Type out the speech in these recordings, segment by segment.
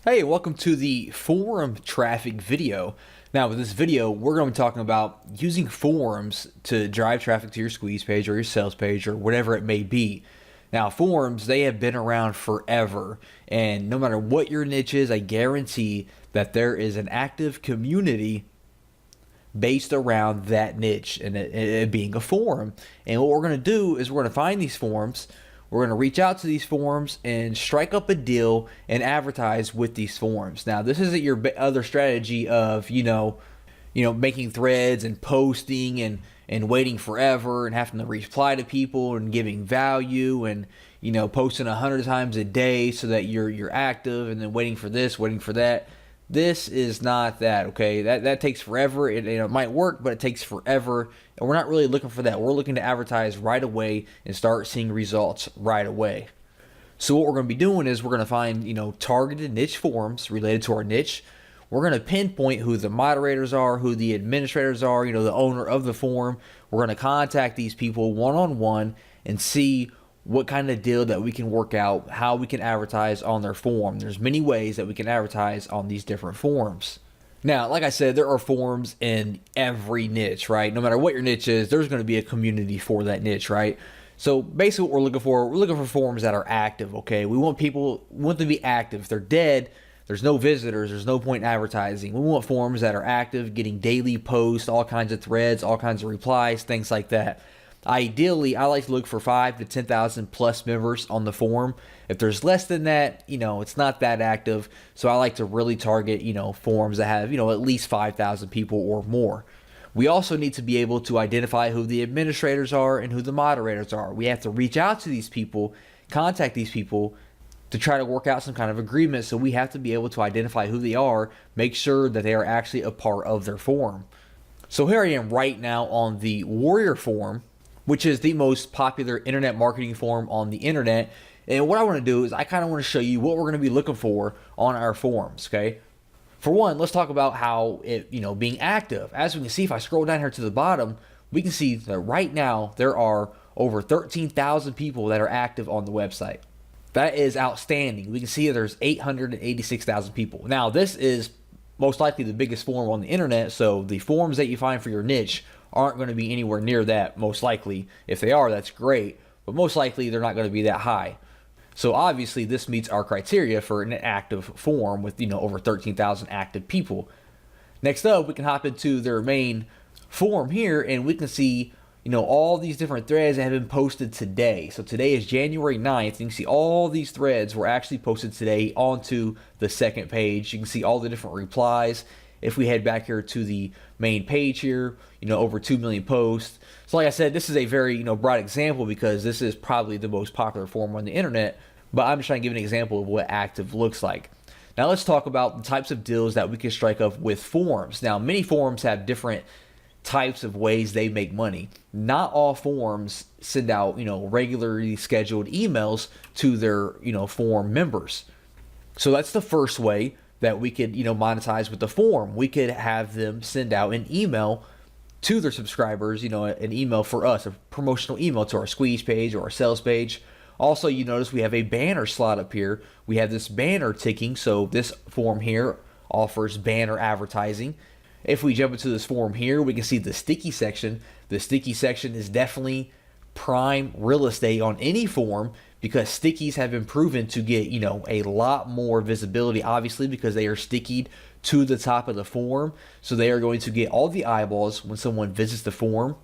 Hey, welcome to the forum traffic video. Now, with this video, we're going to be talking about using forums to drive traffic to your squeeze page or your sales page or whatever it may be. Now, forums, they have been around forever, and no matter what your niche is, I guarantee that there is an active community based around that niche and it being a forum. And what we're going to do is we're going to find these forums. We're going to reach out to these forums and strike up a deal and advertise with these forums. Now, this isn't your other strategy of, making threads and posting and waiting forever and having to reply to people and giving value and, posting 100 times a day so that you're active and then waiting for this, waiting for that. This is not that, okay? That takes forever. It might work, but it takes forever. And we're not really looking for that. We're looking to advertise right away and start seeing results right away. So what we're going to be doing is we're going to find, targeted niche forums related to our niche. We're going to pinpoint who the moderators are, who the administrators are, the owner of the forum. We're going to contact these people one-on-one and see what kind of deal that we can work out, how we can advertise on their forum. There's many ways that we can advertise on these different forums. Now, like I said, there are forums in every niche, right? No matter what your niche is, there's going to be a community for that niche, right? So basically what we're looking for forums that are active, okay? We want them to be active. If they're dead, there's no visitors, there's no point in advertising. We want forums that are active, getting daily posts, all kinds of threads, all kinds of replies, things like that. Ideally, I like to look for 5 to 10,000 plus members on the forum. If there's less than that, it's not that active. So I like to really target, forums that have, at least 5,000 people or more. We also need to be able to identify who the administrators are and who the moderators are. We have to reach out to these people, contact these people to try to work out some kind of agreement. So we have to be able to identify who they are, make sure that they are actually a part of their forum. So here I am right now on the Warrior forum, which is the most popular internet marketing forum on the internet. And what I want to do is I kind of want to show you what we're going to be looking for on our forums, okay? For one, let's talk about how it, being active. As we can see, if I scroll down here to the bottom, we can see that right now there are over 13,000 people that are active on the website. That is outstanding. We can see there's 886,000 people. Now, this is most likely the biggest forum on the internet, so the forums that you find for your niche aren't going to be anywhere near that, most likely. If they are, that's great, but most likely they're not going to be that high. So obviously this meets our criteria for an active forum with, over 13,000 active people. Next up, we can hop into their main forum here and we can see, all these different threads that have been posted today. So today is January 9th. You can see all these threads were actually posted today onto the second page. You can see all the different replies. If we head back here to the main page here, over 2 million posts. So like I said, this is a very, broad example because this is probably the most popular forum on the internet, but I'm just trying to give an example of what active looks like. Now let's talk about the types of deals that we can strike up with forums. Now, many forums have different types of ways they make money. Not all forums send out, regularly scheduled emails to their, forum members. So that's the first way that we could, monetize with the forum. We could have them send out an email to their subscribers, an email for us, a promotional email to our squeeze page or our sales page. Also, you notice we have a banner slot up here. We have this banner ticking, so this forum here offers banner advertising. If we jump into this forum here, we can see the sticky section. The sticky section is definitely prime real estate on any forum because stickies have been proven to get, a lot more visibility, obviously, because they are stickied to the top of the forum. So they are going to get all the eyeballs when someone visits the forum.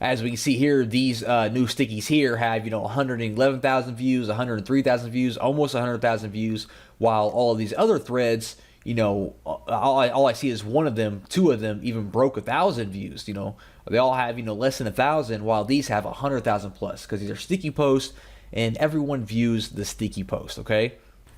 As we can see here, these new stickies here have, 111,000 views, 103,000 views, almost 100,000 views, while all of these other threads, all I see is one of them, two of them even broke 1,000 views. They all have, less than 1,000, while these have 100,000 plus because these are sticky posts and everyone views the sticky post, okay?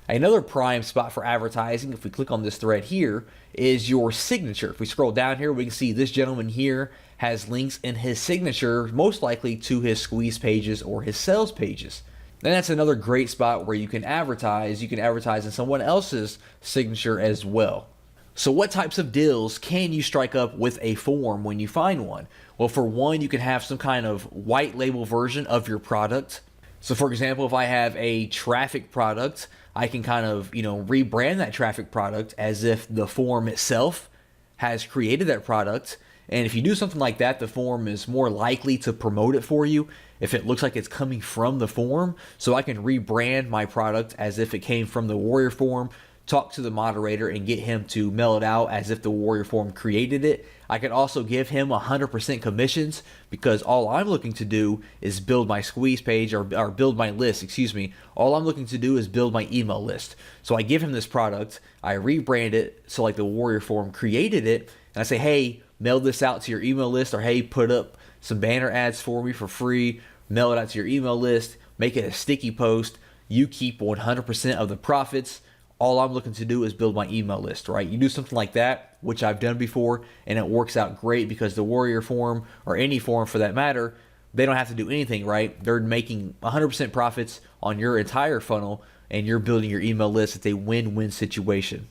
Another prime spot for advertising, if we click on this thread here, is your signature. If we scroll down here, we can see this gentleman here has links in his signature, most likely to his squeeze pages or his sales pages. And that's another great spot where you can advertise. You can advertise in someone else's signature as well. So what types of deals can you strike up with a forum when you find one? Well, for one, you can have some kind of white label version of your product. So for example, if I have a traffic product, I can kind of, rebrand that traffic product as if the forum itself has created that product. And if you do something like that, the forum is more likely to promote it for you if it looks like it's coming from the forum. So I can rebrand my product as if it came from the Warrior Forum, talk to the moderator and get him to mail it out as if the Warrior Forum created it. I can also give him 100% commissions because all I'm looking to do is build my squeeze page or build my list, excuse me. All I'm looking to do is build my email list. So I give him this product, I rebrand it so like the Warrior Forum created it, and I say, hey, mail this out to your email list, or hey, put up some banner ads for me for free, mail it out to your email list, make it a sticky post. You keep 100% of the profits. All I'm looking to do is build my email list, right? You do something like that, which I've done before, and it works out great because the Warrior Forum, or any forum for that matter, they don't have to do anything, right? They're making 100% profits on your entire funnel, and you're building your email list. It's a win-win situation.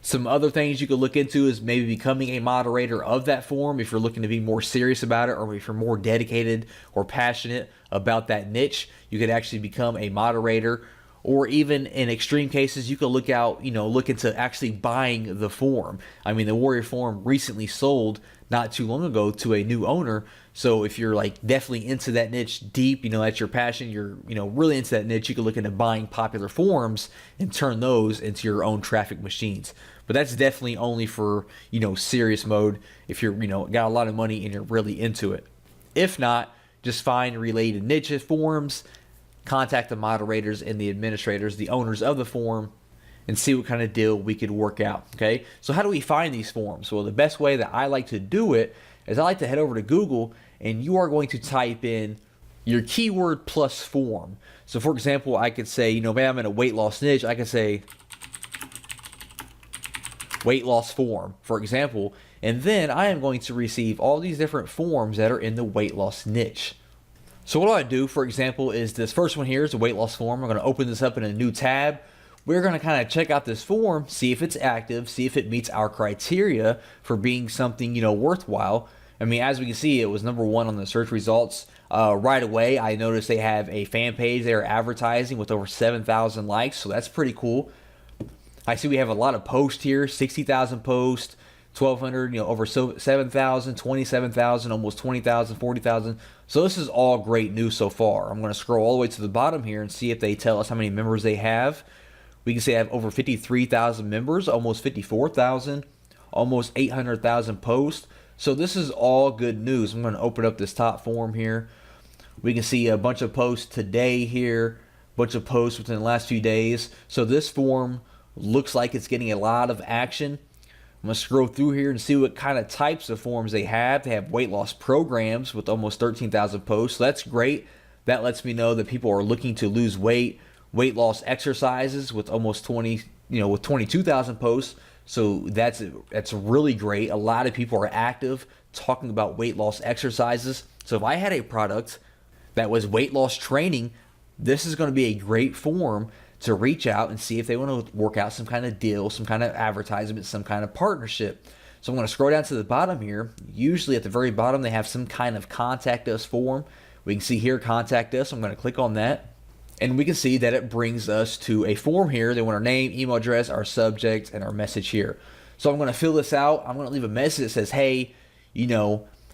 Some other things you could look into is maybe becoming a moderator of that forum if you're looking to be more serious about it, or if you're more dedicated or passionate about that niche. You could actually become a moderator, or even in extreme cases, you could look into actually buying the forum. I mean, the Warrior Forum recently sold not too long ago to a new owner. So if you're like definitely into that niche deep, that's your passion, you're, really into that niche, you could look into buying popular forums and turn those into your own traffic machines. But that's definitely only for, serious mode if you're, got a lot of money and you're really into it. If not, just find related niche forums, contact the moderators and the administrators, the owners of the forum, and see what kind of deal we could work out, okay? So how do we find these forums? Well, the best way that I like to do it is I like to head over to Google, and you are going to type in your keyword plus forum. So for example, I could say, man, I'm in a weight loss niche. I could say weight loss forum, for example, and then I am going to receive all these different forums that are in the weight loss niche. So what I do, for example, is this first one here is a weight loss forum. I'm going to open this up in a new tab. We're going to kind of check out this forum, see if it's active, see if it meets our criteria for being something, worthwhile. I mean, as we can see, it was #1 on the search results. Right away, I noticed they have a fan page they are advertising with over 7,000 likes, so that's pretty cool. I see we have a lot of posts here, 60,000 posts, 1,200, over 7,000, 27,000, almost 20,000, 40,000. So this is all great news so far. I'm going to scroll all the way to the bottom here and see if they tell us how many members they have. We can see I have over 53,000 members, almost 54,000, almost 800,000 posts. So this is all good news. I'm going to open up this top forum here. We can see a bunch of posts today here, a bunch of posts within the last few days. So this forum looks like it's getting a lot of action. I'm going to scroll through here and see what kind of types of forums they have. They have weight loss programs with almost 13,000 posts. So that's great. That lets me know that people are looking to lose weight. Weight loss exercises with almost 22,000 posts. So that's really great. A lot of people are active talking about weight loss exercises. So if I had a product that was weight loss training, this is going to be a great forum to reach out and see if they want to work out some kind of deal, some kind of advertisement, some kind of partnership. So I'm going to scroll down to the bottom here. Usually at the very bottom, they have some kind of contact us form. We can see here, contact us. I'm going to click on that. And we can see that it brings us to a form here. They want our name, email address, our subject, and our message here. So I'm going to fill this out. I'm going to leave a message that says, hey,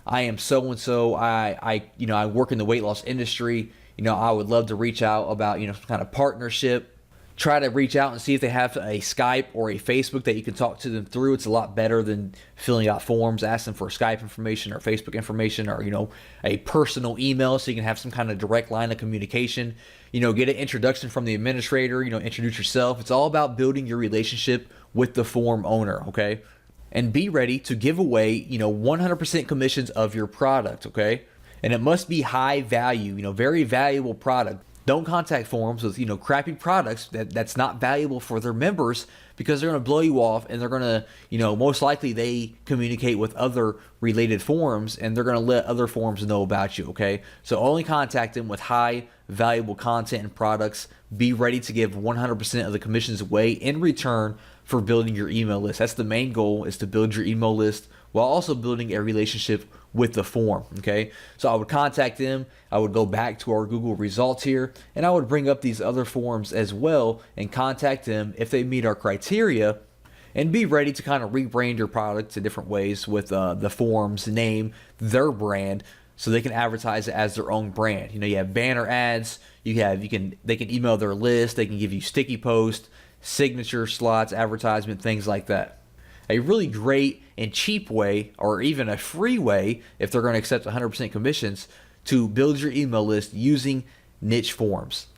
I am so-and-so. I work in the weight loss industry. I would love to reach out about, some kind of partnership. Try to reach out and see if they have a Skype or a Facebook that you can talk to them through. It's a lot better than filling out forms, asking for Skype information or Facebook information, or, a personal email so you can have some kind of direct line of communication. Get an introduction from the administrator, introduce yourself. It's all about building your relationship with the forum owner, okay? And be ready to give away, 100% commissions of your product, okay? And it must be high value, very valuable product. Don't contact forums with, crappy products that's not valuable for their members, because they're going to blow you off, and they're going to, most likely they communicate with other related forums, and they're going to let other forums know about you, okay? So only contact them with high valuable content and products. Be ready to give 100% of the commissions away in return for building your email list. That's the main goal, is to build your email list while also building a relationship with the form. Okay, so I would contact them, I would go back to our Google results here, and I would bring up these other forums as well and contact them if they meet our criteria, and be ready to kind of rebrand your product to different ways with the forum's name, their brand, so they can advertise it as their own brand. You have banner ads, they can email their list, they can give you sticky posts, signature slots, advertisement, things like that. A really great and cheap way, or even a free way if they're going to accept 100% commissions, to build your email list using niche forums.